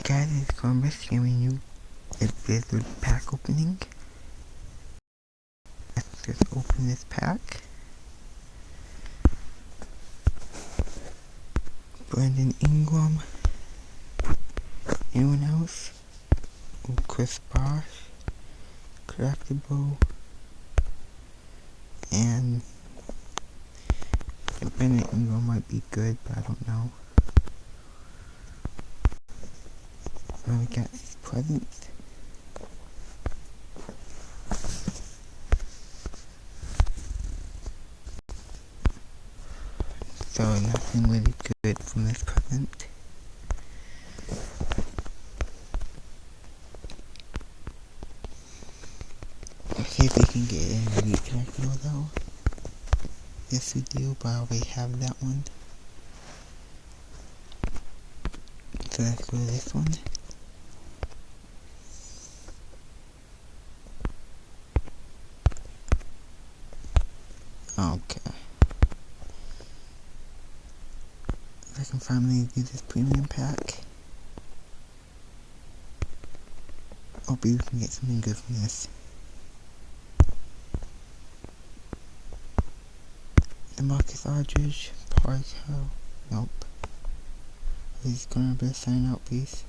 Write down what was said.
Guys, it's Columbus giving you a Blizzard pack opening. Let's just open this pack. Brandon Ingram. Anyone else? Chris Bosh. Craftable. And Brandon Ingram might be good, but I don't know. Then we got these presents. So nothing really good from this present. Let's see if we can get an elite collectible though. Yes we do, but I already have that one. So let's go to this one. Okay. I can finally do this premium pack. Hopefully we can get something good from this. DeMarcus Aldridge, Park Hill. Nope. He's gonna be a sign out, please.